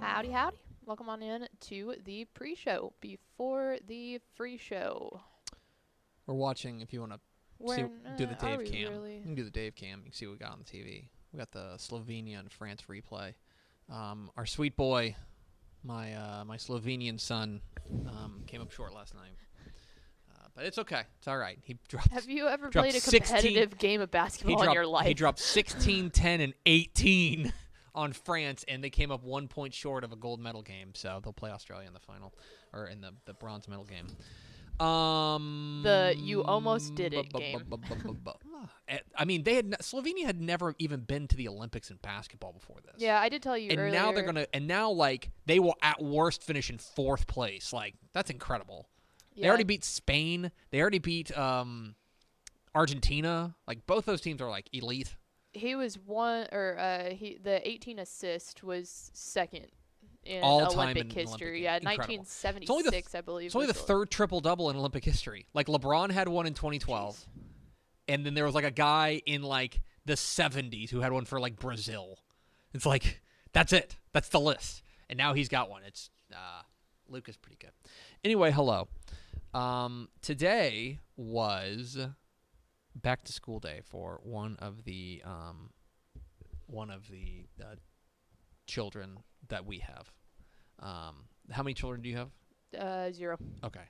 Howdy, howdy. Welcome on in to the pre-show before the free show. We're watching, if you want to do the Dave cam. Really? You can do the Dave cam. You can see what we got on the TV. We got the Slovenia and France replay. Our sweet boy, my Slovenian son, came up short last night. But it's okay. It's all right. He dropped. Have you ever played a competitive game of basketball in your life? He dropped 16, 10, and 18 on France, and they came up 1 point short of a gold medal game. So they'll play Australia in the final, or in the bronze medal game. The you almost did it game. I mean, Slovenia had never even been to the Olympics in basketball before this. Yeah, I did tell you earlier. And now they will at worst finish in 4th place. Like, that's incredible. Yeah. They already beat Spain. They already beat Argentina. Like, both those teams are like elite. He was the 18 assist was second in Olympic history. Yeah, 1976, I believe. It's only the third triple-double in Olympic history. Like, LeBron had one in 2012. Jeez. And then there was, like, a guy in, like, the 70s who had one for, like, Brazil. It's like, that's it. That's the list. And now he's got one. It's, Luke is pretty good. Anyway, hello. Today was back-to-school day for one of the children that we have. How many children do you have? 0. Okay,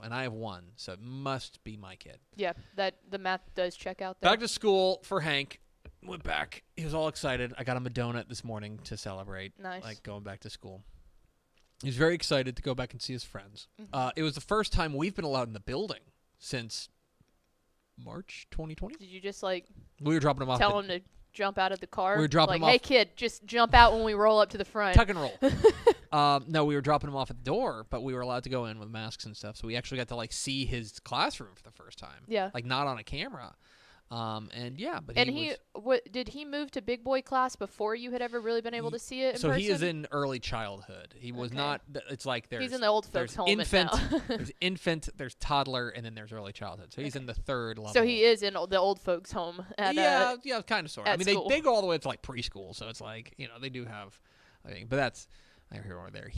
and I have 1, so it must be my kid. Yeah, the math does check out there. Back to school for Hank. Went back. He was all excited. I got him a donut this morning to celebrate. Nice. Like, going back to school. He was very excited to go back and see his friends. Mm-hmm. It was the first time we've been allowed in the building since March 2020. Did you just, like, we were dropping him off? Tell him to jump out of the car? We were dropping him off. Hey, kid, just jump out when we roll up to the front. Tuck and roll. No, we were dropping him off at the door, but we were allowed to go in with masks and stuff, so we actually got to, like, see his classroom for the first time. Yeah. Like, not on a camera. Did he move to big boy class before you had ever really been able to see it in person? So he is in early childhood. He was not. It's like he's in the old folks' home infant. now. There's infant. There's toddler, and then there's early childhood. So he's in the 3rd level. So he is in the old folks' home. Yeah, kind of sort of. I mean, school. they go all the way to like preschool, so it's like they do have. I think, but that's neither here nor there.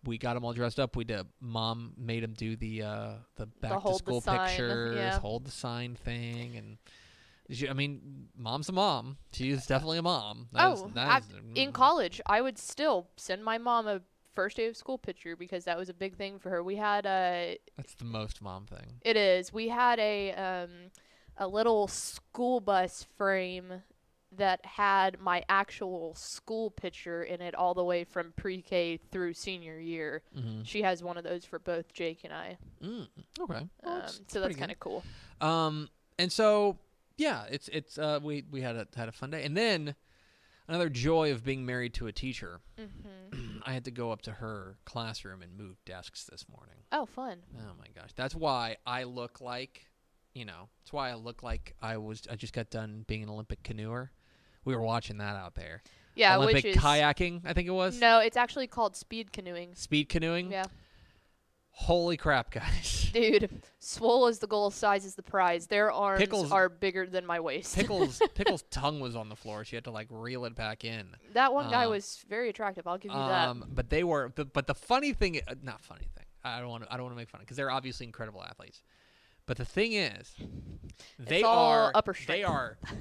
We got him all dressed up. Mom made him do the back to school pictures, hold the sign thing, and. I mean, mom's a mom. She is definitely a mom. In college, I would still send my mom a first day of school picture because that was a big thing for her. We had That's the most mom thing. It is. We had a little school bus frame that had my actual school picture in it all the way from pre-K through senior year. Mm-hmm. She has one of those for both Jake and I. Okay. Well, so that's kind of cool. And so. Yeah, we had a fun day, and then another joy of being married to a teacher. Mm-hmm. I had to go up to her classroom and move desks this morning. Oh, fun! Oh my gosh, that's why I look like, That's why I look like I just got done being an Olympic canoer. We were watching that out there. Yeah, Olympic kayaking, I think it was. No, it's actually called speed canoeing. Speed canoeing. Yeah. Holy crap, guys. Dude, swole is the goal, size is the prize. Their arms are bigger than my waist. Pickle's tongue was on the floor. She had to, like, reel it back in. That one guy was very attractive. I'll give you that. But they were but the funny thing, not funny thing. I don't want to make fun of, because they're obviously incredible athletes. But the thing is, they are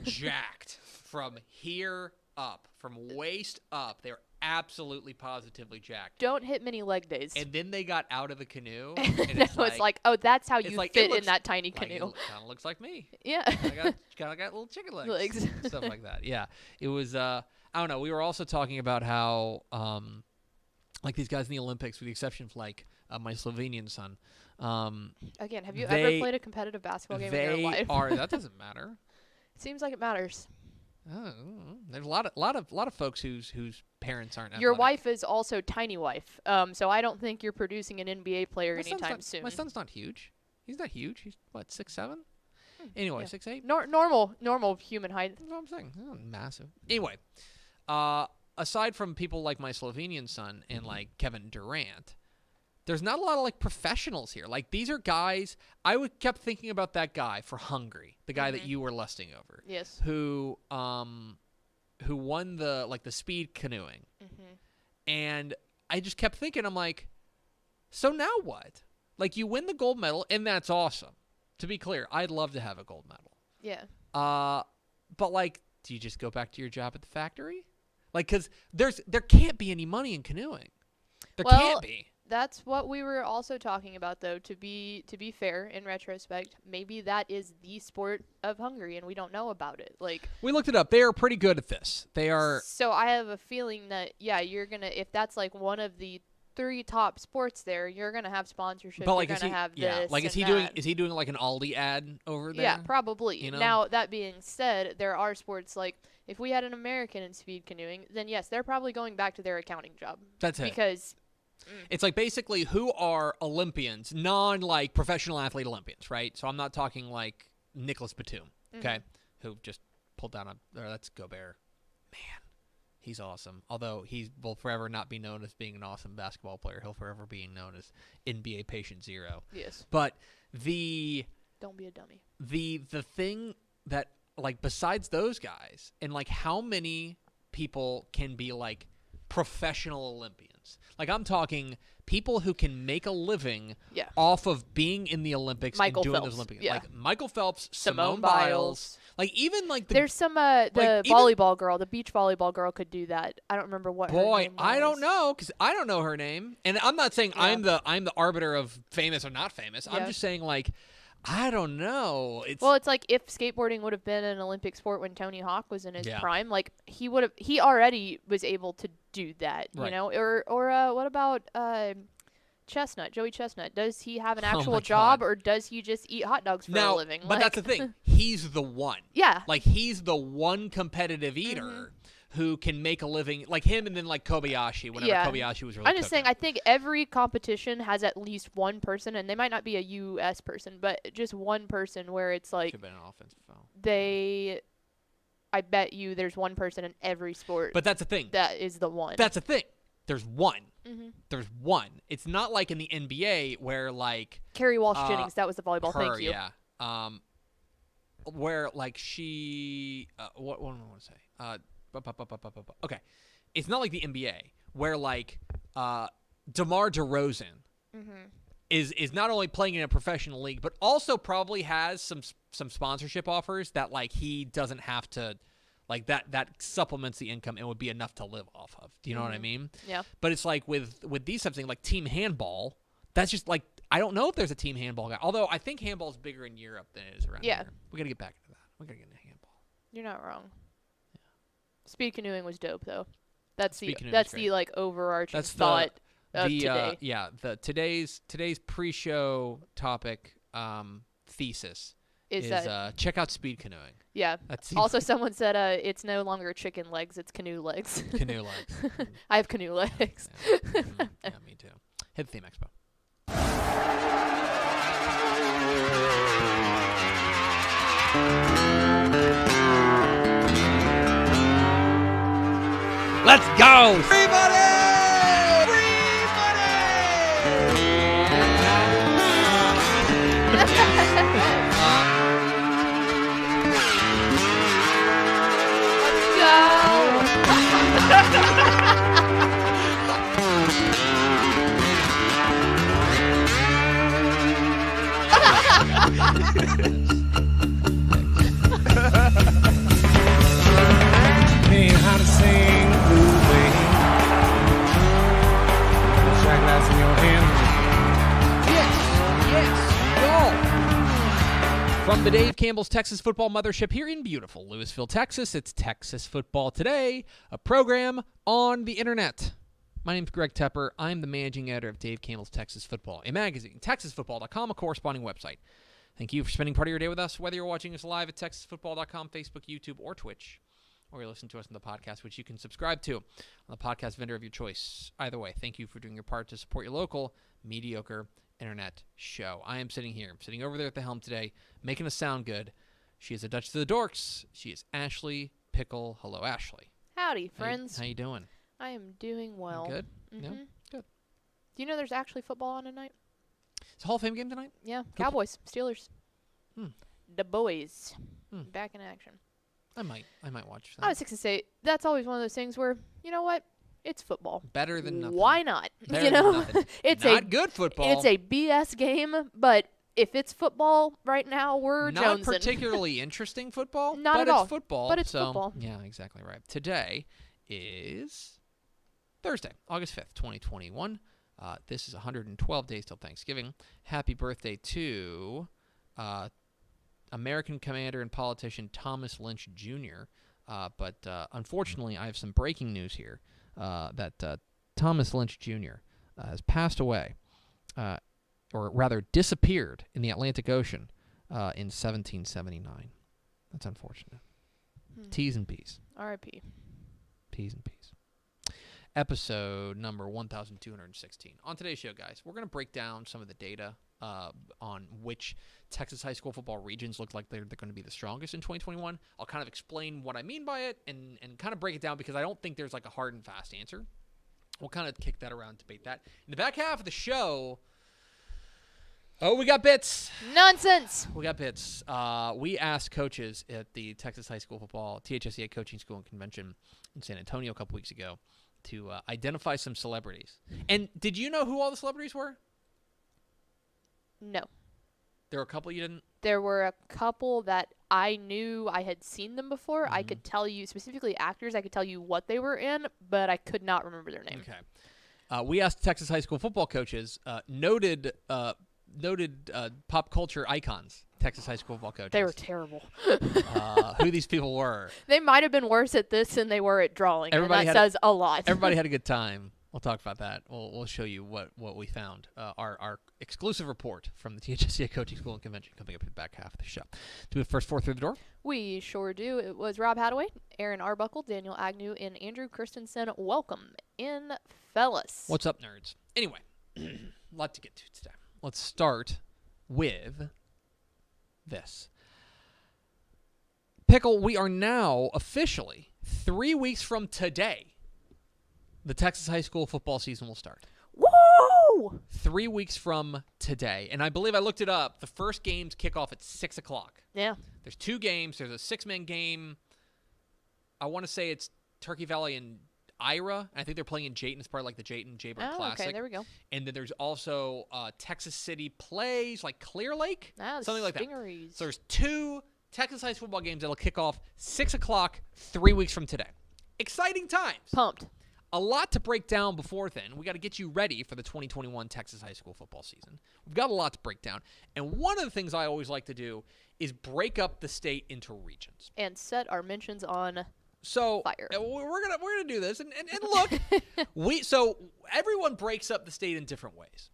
jacked from here up, from waist up. They're absolutely positively jacked. Don't hit many leg days. And then they got out of the canoe, and it's like, oh, that's how you fit in that tiny canoe. It kind of looks like me. Yeah. I got little chicken legs. Stuff like that. Yeah. It was, I don't know. We were also talking about how, like, these guys in the Olympics, with the exception of, like, my Slovenian son. Again, have you ever played a competitive basketball game in your life? That doesn't matter. It seems like it matters. Oh, there's a lot of folks whose parents aren't athletic. Your wife is also tiny wife, so I don't think you're producing an NBA player anytime soon. My son's not huge. He's not huge. He's what, 6'7"? Anyway, 6'8". Normal human height. That's what I'm saying. He's not massive. Anyway, aside from people like my Slovenian son and like Kevin Durant, there's not a lot of like professionals here. Like, these are guys. Kept thinking about that guy for Hungary, the guy that you were lusting over. Yes. Who won the speed canoeing, and I just kept thinking, I'm like, so now what? Like, you win the gold medal, and that's awesome. To be clear, I'd love to have a gold medal. Yeah. But, like, do you just go back to your job at the factory? Like, because there can't be any money in canoeing. There can't be. That's what we were also talking about, though. To be fair, in retrospect, maybe that is the sport of Hungary, and we don't know about it. Like, we looked it up. They are pretty good at this. They are. So I have a feeling that you're gonna, if that's like one of the 3 top sports there, you're gonna have sponsorship. But like, you're gonna have this. Like, is he doing like an Aldi ad over there? Yeah, probably. You know? Now that being said, there are sports like, if we had an American in speed canoeing, then yes, they're probably going back to their accounting job. That's it. Because it's like basically who are Olympians, like professional athlete Olympians, right? So I'm not talking like Nicholas Batum, okay, who just pulled down that's Gobert. Man, he's awesome. Although he will forever not be known as being an awesome basketball player. He'll forever be known as NBA patient zero. Yes. But don't be a dummy. The thing that, like, besides those guys, and like how many people can be like professional Olympians? Like, I'm talking people who can make a living off of being in the Olympics and doing those Olympics. Yeah. Like Michael Phelps, Simone Biles. Like, even like there's some the volleyball girl, the beach volleyball girl could do that. I don't remember what her name was. I don't know, because I don't know her name. And I'm not saying I'm the arbiter of famous or not famous. I'm just saying, like, I don't know. It's like if skateboarding would have been an Olympic sport when Tony Hawk was in his prime, like he already was able to do that, you know? Or what about Joey Chestnut? Does he have an actual job, or does he just eat hot dogs for a living? But that's the thing. He's the one. Yeah. Like, he's the one competitive eater who can make a living, like him, and then like Kobayashi, whenever Kobayashi was really I'm just saying, I think every competition has at least one person, and they might not be a U.S. person, but just one person where it's like, should have been an offensive foul. I bet you there's one person in every sport. But that's the thing. That is the one. That's the thing. There's one. There's one. It's not like in the NBA where, like, Carrie Walsh Jennings, that was the volleyball. Thank you. Yeah. Where, like, she what do I want to say? Okay, it's not like the NBA where, like, DeMar DeRozan is not only playing in a professional league, but also probably has some sponsorship offers that, like, he doesn't have to, like, that supplements the income and would be enough to live off of. Do you know what I mean? Yeah. But it's like with these types of things, like team handball, that's just like, I don't know if there's a team handball guy. Although I think handball is bigger in Europe than it is around here. We got to get back into that. We got to get into handball. You're not wrong. Yeah. Speed canoeing was dope, though. That's the like overarching thought of today. Today's pre-show topic thesis is check out speed canoeing. Yeah. Also, someone said it's no longer chicken legs, it's canoe legs. Canoe legs. I have canoe legs. Yeah, me too. Hit the theme expo. Let's go! Free money! Free How to sing blue wing. Shot glass in your hand. Yes, y'all. From the Dave Campbell's Texas Football Mothership here in beautiful Louisville, Texas, it's Texas Football Today, a program on the internet. My name's Greg Tepper. I'm the managing editor of Dave Campbell's Texas Football, a magazine, texasfootball.com, a corresponding website. Thank you for spending part of your day with us, whether you're watching us live at texasfootball.com, Facebook, YouTube, or Twitch, or you're listening to us on the podcast, which you can subscribe to on the podcast vendor of your choice. Either way, thank you for doing your part to support your local, mediocre internet show. I am sitting over there at the helm today, making us sound good. She is a Duchess of the Dorks. She is Ashley Pickle. Hello, Ashley. Howdy, friends. How you doing? I am doing well. Good? Yeah, good. Do you know there's actually football on tonight? It's a Hall of Fame game tonight? Yeah. Cowboys, Steelers. The boys. Back in action. I might watch that. I was 6 and 8. That's always one of those things where, you know what? It's football. Better than nothing. Why not? Better you than know, nothing. it's not good football. It's a BS game, but if it's football right now, we're not jonesing. particularly interesting football. Not but at it's all. football. But it's so, football. Yeah, exactly right. Today is Thursday, August 5th, 2021. This is 112 days till Thanksgiving. Happy birthday to American commander and politician Thomas Lynch Jr. But unfortunately, I have some breaking news here that Thomas Lynch Jr. Has passed away, or rather disappeared in the Atlantic Ocean in 1779. That's unfortunate. T's and P's. R.I.P. P's and P's. Episode number 1216. On today's show, guys, we're going to break down some of the data on which Texas high school football regions look like they're going to be the strongest in 2021. I'll kind of explain what I mean by it and kind of break it down because I don't think there's like a hard and fast answer. We'll kind of kick that around, debate that. In the back half of the show, we got bits. Nonsense. We got bits. We asked coaches at the Texas High School Football THSCA Coaching School and Convention in San Antonio a couple weeks ago to identify some celebrities. And did you know who all the celebrities were? No. There were a couple you didn't? There were a couple that I knew I had seen them before. I could tell you, specifically actors, I could tell you what they were in, but I could not remember their name. Okay. We asked Texas high school football coaches, noted pop culture icons, Texas high school football coaches. They were terrible. Who these people were. They might have been worse at this than they were at drawing, and that says a lot. Everybody had a good time. We'll talk about that. We'll show you what we found. Our exclusive report from the THSCA Coaching School and Convention coming up in the back half of the show. Do we have first four through the door? We sure do. It was Rob Hadaway, Aaron Arbuckle, Daniel Agnew, and Andrew Christensen. Welcome in, fellas. What's up, nerds? Anyway, a lot to get to today. Let's start with this. Pickle, we are now officially 3 weeks from today. The Texas high school football season will start. Woo! 3 weeks from today. And I believe I looked it up. The first games kick off at 6 o'clock. Yeah. There's 2 games. There's a 6-man game. I want to say it's Turkey Valley and Ira. I think they're playing in Jayton. It's part of like the Jayton Jaybird Classic. Okay, there we go. And then there's also Texas City plays like Clear Lake. Something like that. So there's 2 Texas high school football games that'll kick off 6 o'clock 3 weeks from today. Exciting times. Pumped. A lot to break down before then. We got to get you ready for the 2021 Texas high school football season. We've got a lot to break down. And one of the things I always like to do is break up the state into regions. And set our mentions on fire. We're gonna do this. And look, so everyone breaks up the state in different ways.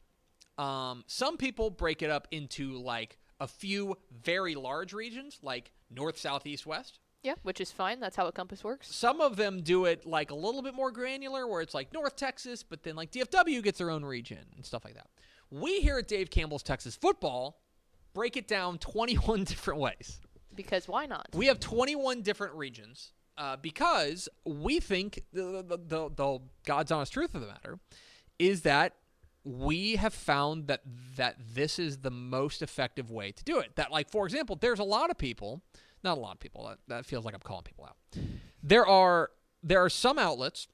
Some people break it up into like a few very large regions, like north, south, east, west. Yeah, which is fine. That's how a compass works. Some of them do it like a little bit more granular where it's like North Texas, but then like DFW gets their own region and stuff like that. We here at Dave Campbell's Texas Football break it down 21 different ways. Because why not? We have 21 different regions because we think the God's honest truth of the matter is that we have found that this is the most effective way to do it. That, like, for example, there's a lot of people... Not a lot of people. That feels like I'm calling people out. There are some outlets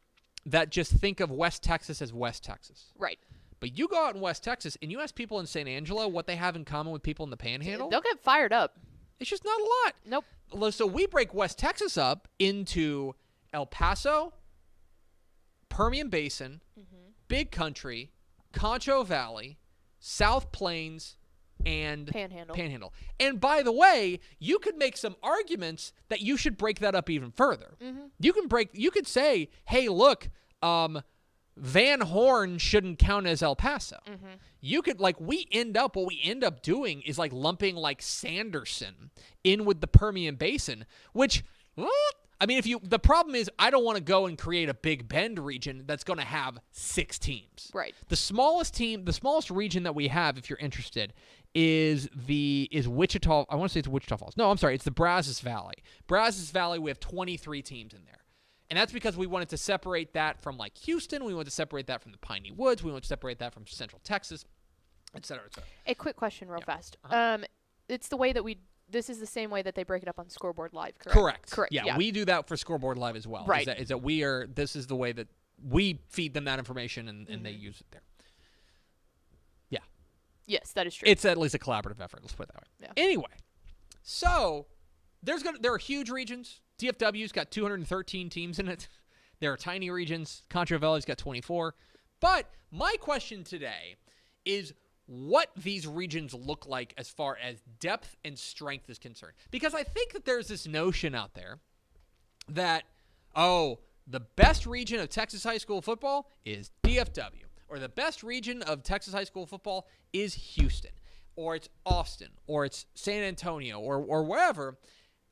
that just think of West Texas as West Texas. Right. But you go out in West Texas and you ask people in San Angelo what they have in common with people in the Panhandle. They'll get fired up. It's just not a lot. Nope. So we break West Texas up into El Paso, Permian Basin, Big Country, Concho Valley, South Plains, and Panhandle. And by the way, you could make some arguments that you should break that up even further. You could say, hey, look, Van Horn shouldn't count as El Paso. You could, like, what we end up doing is like lumping like Sanderson in with the Permian Basin, which, I mean, the problem is I don't want to go and create a Big Bend region that's going to have 6 teams. Right. The smallest region that we have, if you're interested, is Wichita. I want to say it's Wichita Falls. No, I'm sorry. It's the Brazos Valley. Brazos Valley, we have 23 teams in there. And that's because we wanted to separate that from like Houston. We wanted to separate that from the Piney Woods. We wanted to separate that from Central Texas, et cetera, et cetera. A quick question real fast. It's the way that this is the same way that they break it up on Scoreboard Live, correct? Correct. Yeah, we do that for Scoreboard Live as well. Right. This is the way that we feed them that information and they use it there. Yeah. Yes, that is true. It's at least a collaborative effort. Let's put it that way. Yeah. Anyway, so there are huge regions. DFW's got 213 teams in it. There are tiny regions. Contra Valley's got 24. But my question today is what these regions look like as far as depth and strength is concerned. Because I think that there's this notion out there that, the best region of Texas high school football is DFW, or the best region of Texas high school football is Houston, or it's Austin, or it's San Antonio, or wherever,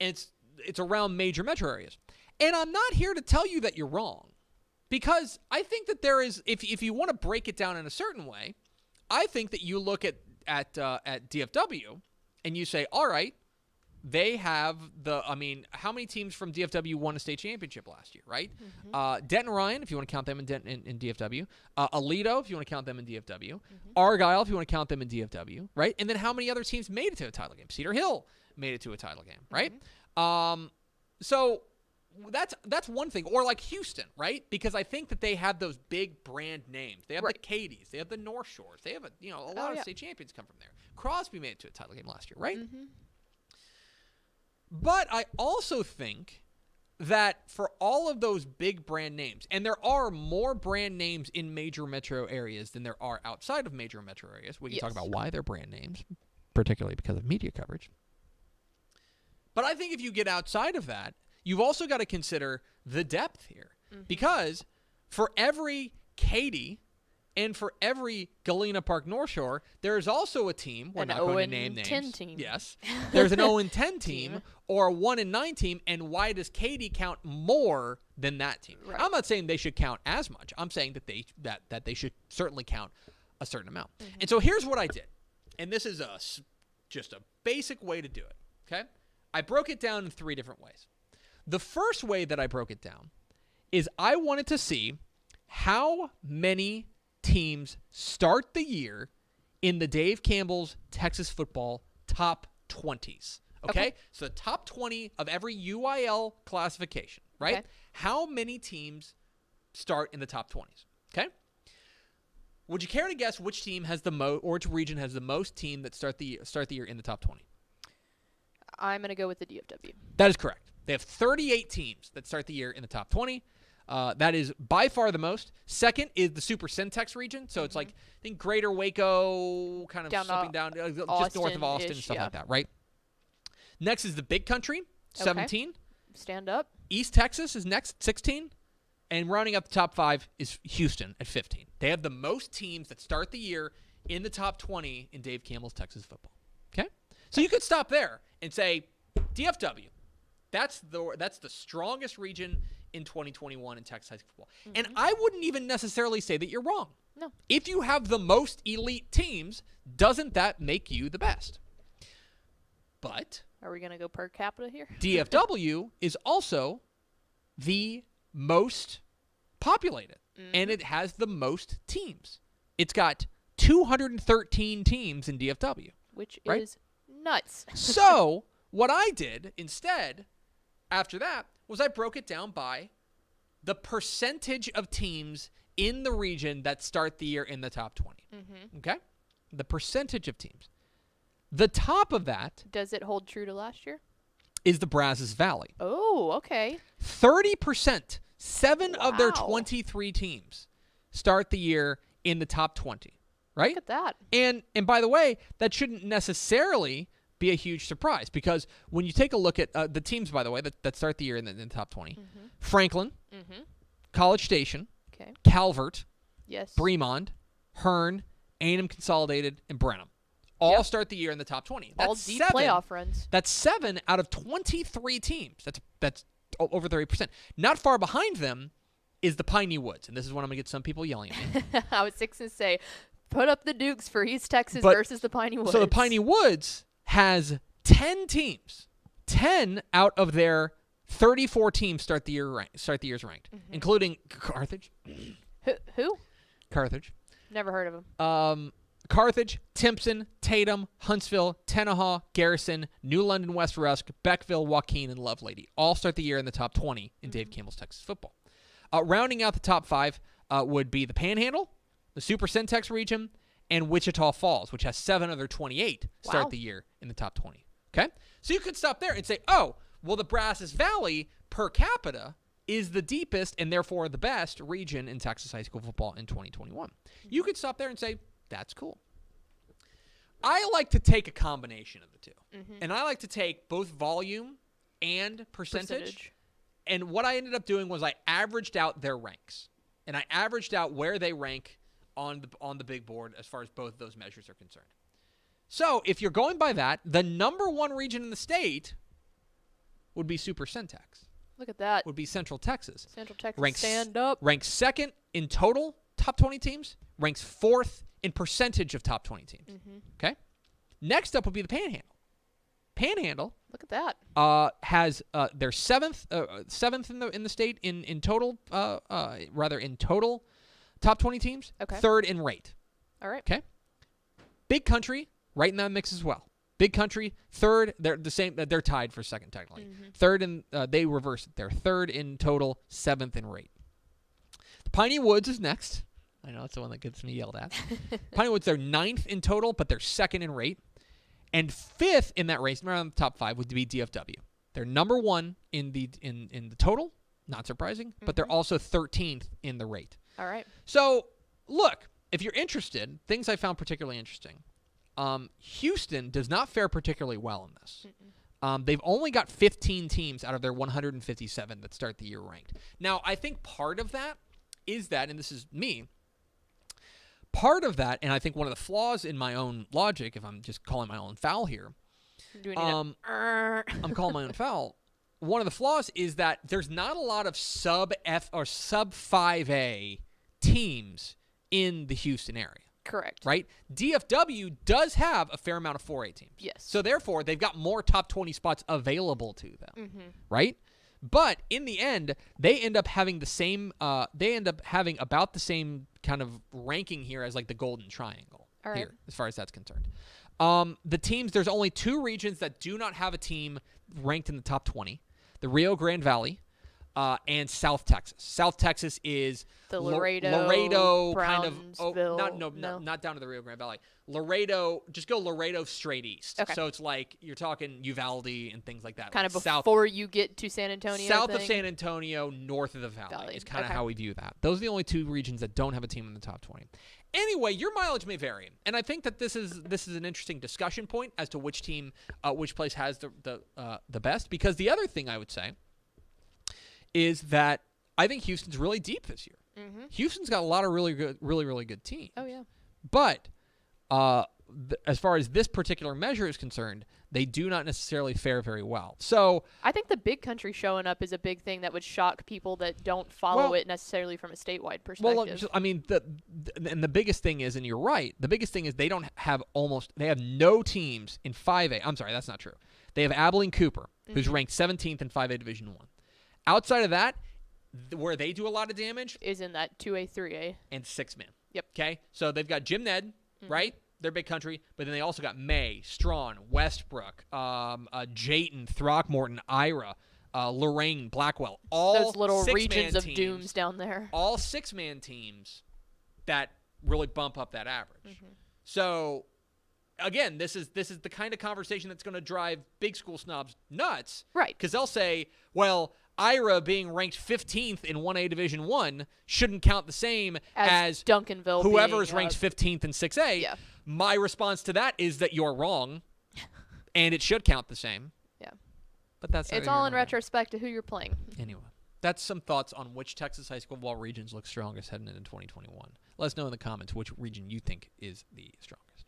and it's around major metro areas. And I'm not here to tell you that you're wrong, because I think that there is, if you want to break it down in a certain way, I think that you look at DFW and you say, all right, they have how many teams from DFW won a state championship last year, right? Mm-hmm. Denton Ryan, if you want to count them in DFW. Aledo, if you want to count them in DFW. Mm-hmm. Argyle, if you want to count them in DFW, right? And then how many other teams made it to a title game? Cedar Hill made it to a title game, right? Mm-hmm. So that's one thing. Or like Houston, right? Because I think that they have those big brand names. They have the Cadies. They have the North Shores. They have a lot of state champions come from there. Crosby made it to a title game last year, right? Mm-hmm. But I also think that for all of those big brand names, and there are more brand names in major metro areas than there are outside of major metro areas. We can talk about why they're brand names, particularly because of media coverage. But I think if you get outside of that, you've also got to consider the depth here. Mm-hmm. Because for every Katy and for every Galena Park North Shore, there is also a team. We're not going to name names. 10 team. Yes. There's an 0-10 team or a 1-9 team. And why does Katy count more than that team? Right. I'm not saying they should count as much. I'm saying that they should certainly count a certain amount. Mm-hmm. And so here's what I did. And this is just a basic way to do it. Okay? I broke it down in 3 different ways. The first way that I broke it down is I wanted to see how many teams start the year in the Dave Campbell's Texas football top 20s. Okay? So the top 20 of every UIL classification, right? Okay. How many teams start in the top 20s? Okay? Would you care to guess which team has the most, or which region has the most team that start the year in the top 20? I'm going to go with the DFW. That is correct. They have 38 teams that start the year in the top 20. That is by far the most. Second is the Super Syntex region. So it's like, I think Greater Waco, kind of slipping down, just north of Austin and stuff like that, right? Next is the Big Country, 17. Stand up. East Texas is next, 16. And rounding up the top 5 is Houston at 15. They have the most teams that start the year in the top 20 in Dave Campbell's Texas football. Okay? So you could stop there and say, DFW, that's the strongest region in 2021 in Texas high school football. Mm-hmm. And I wouldn't even necessarily say that you're wrong. No. If you have the most elite teams, doesn't that make you the best? But are we going to go per capita here? DFW is also the most populated, and it has the most teams. It's got 213 teams in DFW. Which is nuts. So what I did instead, after that, was I broke it down by the percentage of teams in the region that start the year in the top 20. Mm-hmm. Okay? The percentage of teams. The top of that... Does it hold true to last year? ...is the Brazos Valley. Oh, okay. 30%. 7 of their 23 teams start the year in the top 20. Right? Look at that. And by the way, that shouldn't necessarily be a huge surprise, because when you take a look at the teams, by the way, that start the year in the top 20, Franklin, College Station, Calvert, Bremond, Hearn, A&M Consolidated, and Brenham all start the year in the top 20. That's all deep playoff runs. That's 7 out of 23 teams. That's over 30%. Not far behind them is the Piney Woods, and this is when I'm going to get some people yelling at me. I was fixing to say, put up the Dukes for East Texas versus the Piney Woods. So the Piney Woods has 10 teams. 10 out of their 34 teams start the year's ranked, including Carthage. Who? Carthage. Never heard of them. Carthage, Timpson, Tatum, Huntsville, Tenaha, Garrison, New London, West Rusk, Beckville, Joaquin, and Lovelady all start the year in the top 20 in Dave Campbell's Texas football. Rounding out the top 5 would be the Panhandle, the Super Centex region, and Wichita Falls, which has 7 of their 28 start the year in the top 20. Okay? So you could stop there and say, oh, well, the Brazos Valley per capita is the deepest and therefore the best region in Texas high school football in 2021. You could stop there and say, that's cool. I like to take a combination of the two. And I like to take both volume and percentage. And what I ended up doing was I averaged out their ranks. And I averaged out where they rank on the big board as far as both of those measures are concerned. So if you're going by that, the number 1 region in the state would be Super Centex. Look at that. Would be Central Texas. Central Texas, stand up. Ranks 2nd in total top 20 teams. Ranks 4th in percentage of top 20 teams. Okay? Next up would be the Panhandle. Panhandle. Look at that. Has their 7th in the state in total in total top 20 teams. Okay. 3rd in rate. All right. Okay. Big Country right in that mix as well. Big Country 3rd. They're the same. They're tied for 2nd technically. 3rd in they reverse it. They're 3rd in total, 7th in rate. The Piney Woods is next. I know it's the one that gets me yelled at. Piney Woods, they're 9th in total, but they're 2nd in rate. And 5th in that race, around the top 5, would be DFW. They're number 1 in the total, not surprising, but they're also 13th in the rate. All right. So, look, if you're interested, things I found particularly interesting. Houston does not fare particularly well in this. They've only got 15 teams out of their 157 that start the year ranked. Now, I think part of that is that, and this is me, part of that, and I think one of the flaws in my own logic, if I'm just calling my own foul here, I'm calling my own foul. One of the flaws is that there's not a lot of sub 5A teams in the Houston area. Correct. Right? DFW does have a fair amount of 4A teams. Yes. So therefore, they've got more top 20 spots available to them. Right? But in the end, they end up having the same. They end up having about the same kind of ranking here as like the Golden Triangle here, as far as that's concerned. The teams, there's only 2 regions that do not have a team ranked in the top 20: the Rio Grande Valley and South Texas. South Texas is the Laredo kind of. No. Not down to the Rio Grande Valley. Laredo, just go Laredo straight east. Okay. So it's like you're talking Uvalde and things like that. Kind like of before you get to San Antonio. South of San Antonio, north of the valley is kind of how we view that. Those are the only 2 regions that don't have a team in the top 20. Anyway, your mileage may vary, and I think that this is an interesting discussion point as to which team, which place has the best. Because the other thing I would say is that I think Houston's really deep this year. Houston's got a lot of really good teams. Oh yeah. But as far as this particular measure is concerned, they do not necessarily fare very well. So I think the Big Country showing up is a big thing that would shock people that don't follow it necessarily from a statewide perspective. Well, I mean, the biggest thing is, and you're right, the biggest thing is they have no teams in 5A. I'm sorry, that's not true. They have Abilene Cooper, who's ranked 17th in 5A Division 1. Outside of that, where they do a lot of damage is in that 2A, 3A. And 6-man. Yep. Okay? So they've got Jim Ned, right? They're Big Country. But then they also got May, Strawn, Westbrook, Jayton, Throckmorton, Ira, Lorraine, Blackwell. All those little regions of teams, dooms down there. All 6-man teams that really bump up that average. So, again, this is the kind of conversation that's going to drive big school snobs nuts. Right. Because they'll say, well, Ira being ranked 15th in 1A Division 1 shouldn't count the same as Duncanville whoever is ranked 15th in 6A. Yeah. My response to that is that you're wrong, and it should count the same. Yeah. But it's all in retrospect to who you're playing. Anyway, that's some thoughts on which Texas high school football regions look strongest heading into 2021. Let us know in the comments which region you think is the strongest.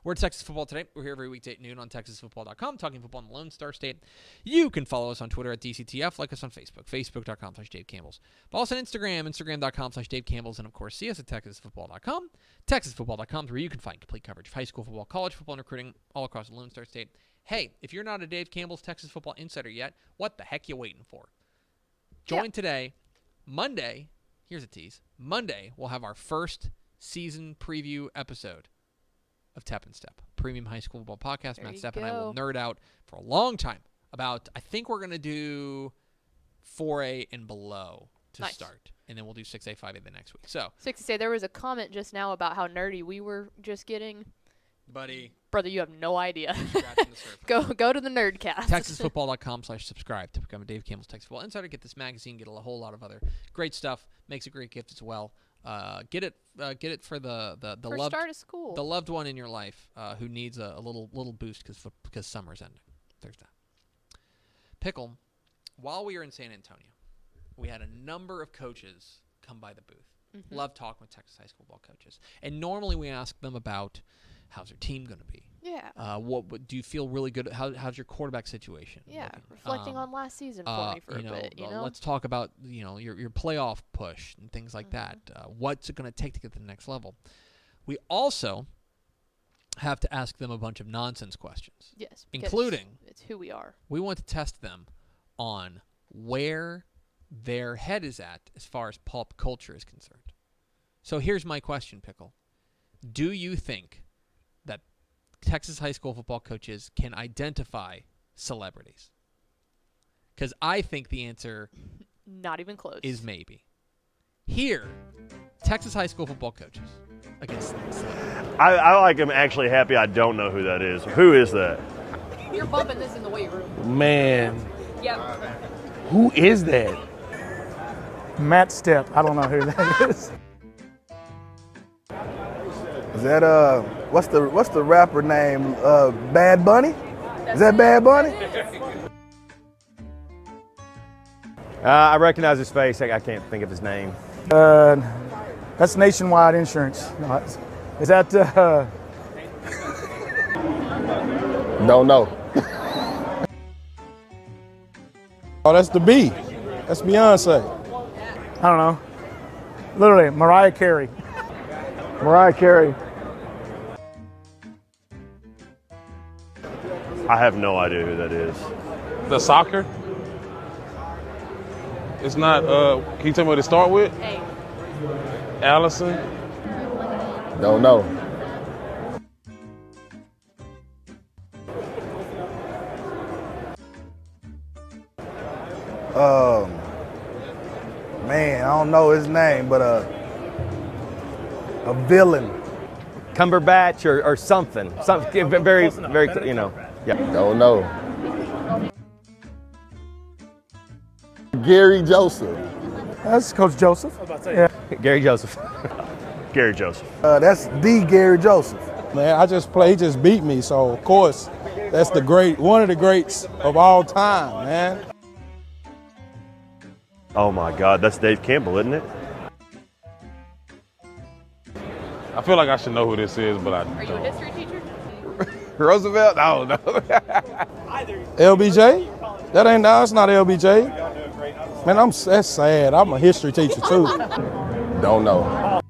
We're at Texas Football Today. We're here every weekday at noon on TexasFootball.com, talking football in the Lone Star State. You can follow us on Twitter at DCTF, like us on Facebook, Facebook.com/Dave Campbell's. Follow us on Instagram, Instagram.com/Dave Campbell's, and of course, see us at TexasFootball.com. TexasFootball.com is where you can find complete coverage of high school football, college football, and recruiting all across the Lone Star State. Hey, if you're not a Dave Campbell's Texas Football Insider yet, what the heck you waiting for? Join today. Monday, here's a tease. Monday, we'll have our first season preview episode of Tep and Step, premium high school football podcast. Matt Stepp and I will nerd out for a long time about, I think we're going to do 4A and below to Nice. start, and then we'll do 6A, 5A the next week. So, 6 to say there was a comment just now about how nerdy we were just getting. buddy, Brother, you have no idea. scratching the surface. Go to the Nerdcast. TexasFootball.com/subscribe to become a Dave Campbell's Texas Football Insider. Get this magazine, get a whole lot of other great stuff. Makes a great gift as well. Get it for the For loved start of school. the loved one in your life who needs a little boost because summer's ending. There's that. Pickle, while we were in San Antonio, we had a number of coaches come by the booth. Mm-hmm. Love talking with Texas high school football coaches, and normally we ask them about how's their team going to be. Yeah. What do you feel really good? How's your quarterback situation? Yeah. looking? Reflecting on last season for me for a bit. Let's talk about your playoff push and things like Mm-hmm. that. What's it going to take to get to the next level? We also have to ask them a bunch of nonsense questions. Yes. because Including, it's who we are. we want to test them on where their head is at as far as pop culture is concerned. So here's my question, Pickle. Do you think that Texas high school football coaches can identify celebrities? Because I think the answer Not even close. is maybe. Here, Texas high school football coaches against celebrities. I like am actually happy I don't know who that is. Who is that? You're bumping this in the weight room. Man, Yep. who is that? Matt Stepp. I don't know who that is. Is that what's the rapper name? Bad Bunny? Is that Bad Bunny? I recognize his face. I can't think of his name. That's Nationwide Insurance. No, is that? Don't know. Oh, that's the B. That's Beyonce. I don't know. Literally, Mariah Carey. Mariah Carey. I have no idea who that is. The soccer? It's not, can you tell me what it start with? Hey. Allison? Don't know. Man, I don't know his name, but a villain. Cumberbatch or something. Something very, very, Yeah. Don't know. Gary Joseph. That's Coach Joseph. Yeah. Gary Joseph. Gary Joseph. That's the Gary Joseph. Man, he just beat me, so of course, that's one of the greats of all time, man. Oh my God, that's Dave Campbell, isn't it? I feel like I should know who this is, but I Are you a don't. history teacher? Roosevelt? I don't know. LBJ? That's not LBJ. Man, that's sad. I'm a history teacher too. Don't know.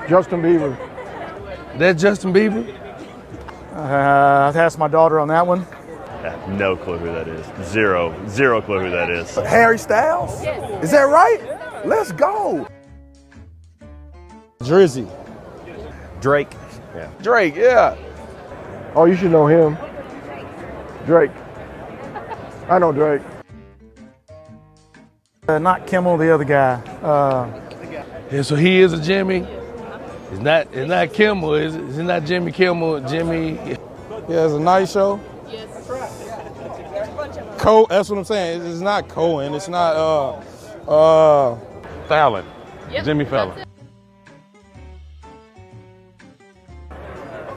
Justin Bieber. That Justin Bieber? I've asked my daughter on that one. I have no clue who that is. Zero clue who that is. Harry Styles? Is that right? Let's go. Drizzy. Drake. Yeah. Drake, yeah. Oh, you should know him. Drake. I know Drake. Not Kimmel, the other guy. Yeah, so he is a Jimmy. It's not Kimmel, is it? It's not Jimmy Kimmel, Jimmy. Yeah, it's a nice show. Yes. That's what I'm saying. It's not Cohen. It's not Fallon. Yep, Jimmy that's Fallon. it.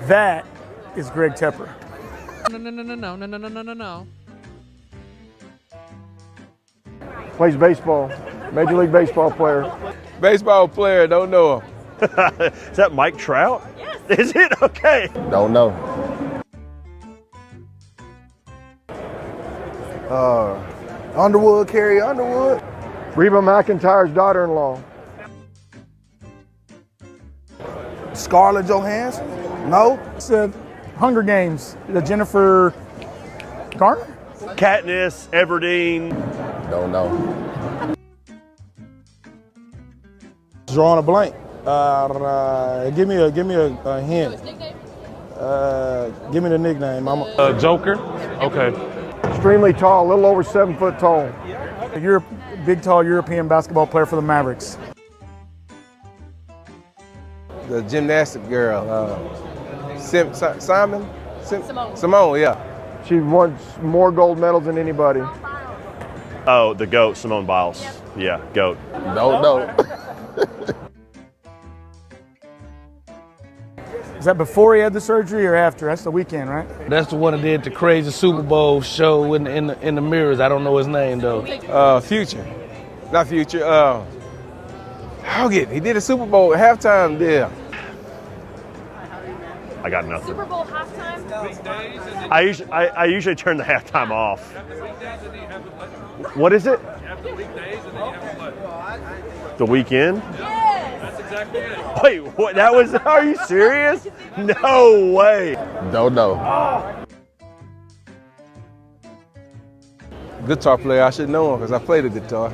That is Greg Tepper. No. Plays baseball. Major League Baseball player. Baseball player, don't know him. Is that Mike Trout? Yes. Is it? Okay. Don't know. Underwood, Carrie Underwood. Reba McEntire's daughter-in-law. Scarlett Johansson? No. It's Hunger Games. Jennifer Garner? Katniss Everdeen. Don't know. drawing a blank. Give me a hint. Give me the nickname. Joker. Okay. Extremely tall, a little over 7 foot tall. You're a big, tall European basketball player for the Mavericks. The gymnastic girl, Simone, yeah. She won more gold medals than anybody. Oh, the GOAT, Simone Biles. Yep. Yeah, GOAT. No. Is that before he had the surgery or after? That's the weekend, right? That's the one that did the crazy Super Bowl show in the mirrors. I don't know his name though. Future, not Future. Hogan. He did a Super Bowl halftime deal. I got nothing. Super Bowl halftime? I usually turn the halftime off. What is it? The weekend? Yes. That's exactly it. Wait, what? That was? Are you serious? No way. Don't know. Guitar player, I should know him because I play the guitar.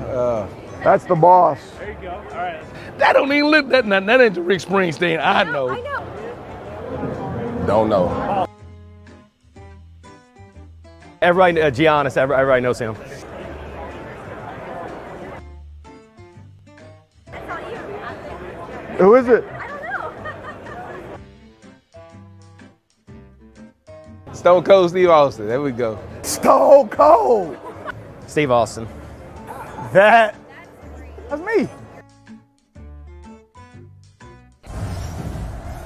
That's the boss. There you go. All right. That don't even look that ain't the Rick Springsteen. I know. I know. Don't know. Everybody, Giannis, everybody knows him. Who is it? I don't know. Stone Cold Steve Austin. There we go. Stone Cold. Steve Austin. That's me.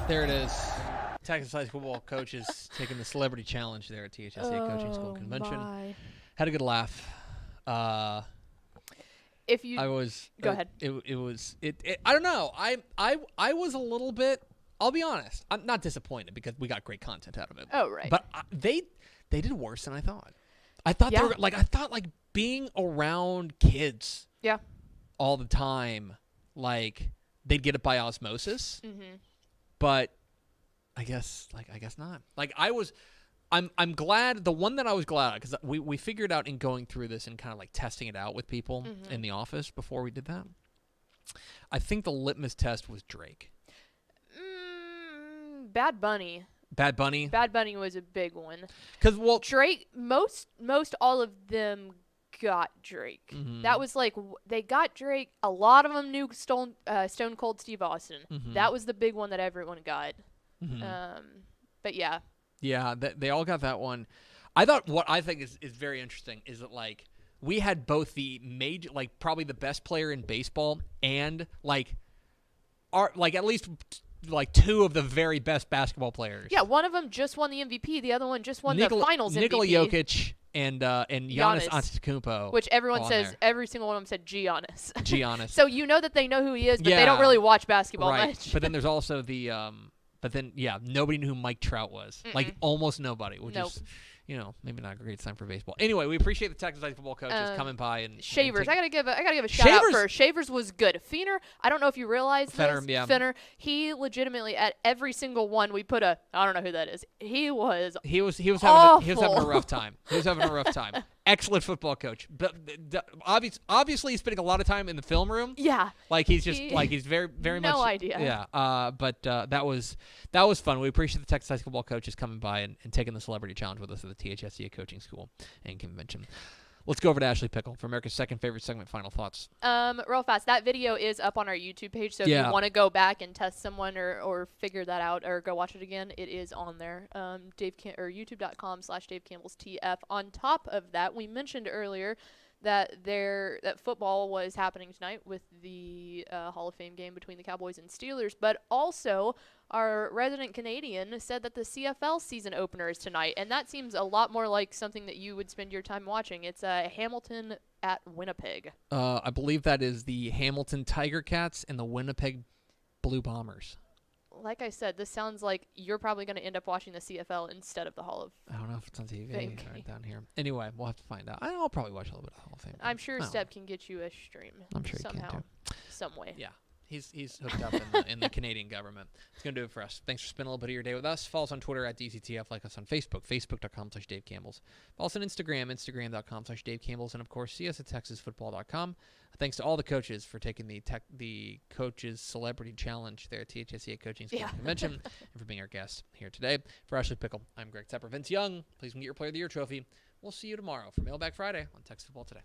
There it is. Texas high school football coaches taking the celebrity challenge there at THSA Coaching School Convention. My. Had a good laugh. If you go ahead. It was I don't know. I was a little bit. I'll be honest. I'm not disappointed because we got great content out of it. Oh right. But they did worse than I thought. I thought they were like being around kids. Yeah. All the time, like they'd get it by osmosis. Mm-hmm. But I guess not. Like I'm glad. The one that I was glad because we figured out in going through this and kind of like testing it out with people in the office before we did that. I think the litmus test was Drake. Bad Bunny. Bad Bunny. Bad Bunny was a big one. Because Drake, most all of them got Drake. Mm-hmm. That was like they got Drake. A lot of them knew Stone Cold Steve Austin. Mm-hmm. That was the big one that everyone got. Mm-hmm. But yeah. Yeah, they all got that one. I thought what I think is very interesting is that like we had both the major, like probably the best player in baseball and like at least like two of the very best basketball players. Yeah, one of them just won the MVP. The other one just won the Finals MVP. Nikola Jokic and Giannis Antetokounmpo. Which everyone says, every single one of them said Giannis. Giannis. So you know that they know who he is, but they don't really watch basketball much. But then there's also the nobody knew who Mike Trout was. Mm-mm. Like almost nobody, which is, maybe not a great sign for baseball. Anyway, we appreciate the Texas high football coaches coming by and Shavers. I gotta give a shout out first. Shavers was good. Feener, I don't know if you realize Fenner, this. yeah. Fenner, he legitimately at every single one we put I don't know who that is. He was having a rough time. He was having a rough time. Excellent football coach, but obviously he's spending a lot of time in the film room. Yeah, like he's very very much no idea. Yeah, but that was fun. We appreciate the Texas high school football coaches coming by and taking the celebrity challenge with us at the THSCA Coaching School and Convention. Let's go over to Ashley Pickle for America's second favorite segment. Final thoughts. Real fast. That video is up on our YouTube page, so if you want to go back and test someone or figure that out or go watch it again, it is on there. YouTube.com/Dave Campbell's TF. On top of that, we mentioned earlier that football was happening tonight with the Hall of Fame game between the Cowboys and Steelers, but also our resident Canadian said that the CFL season opener is tonight, and that seems a lot more like something that you would spend your time watching. It's Hamilton at Winnipeg. I believe that is the Hamilton Tiger Cats and the Winnipeg Blue Bombers. Like I said, this sounds like you're probably going to end up watching the CFL instead of the Hall of Fame. I don't know if it's on TV right down here. Anyway, we'll have to find out. I'll probably watch a little bit of Hall of Fame. I'm sure Step can get you a stream. I'm sure somehow, he can too. Some way. Yeah. He's hooked up in the Canadian government. It's going to do it for us. Thanks for spending a little bit of your day with us. Follow us on Twitter at DCTF. Like us on Facebook, facebook.com/Dave Campbell's. Follow us on Instagram, instagram.com/Dave Campbell's. And, of course, see us at texasfootball.com. Thanks to all the coaches for taking the Coaches Celebrity Challenge there at THSCA Coaching School Convention and for being our guest here today. For Ashley Pickle, I'm Greg Tepper. Vince Young, please get your Player of the Year trophy. We'll see you tomorrow for Mailbag Friday on Texas Football Today.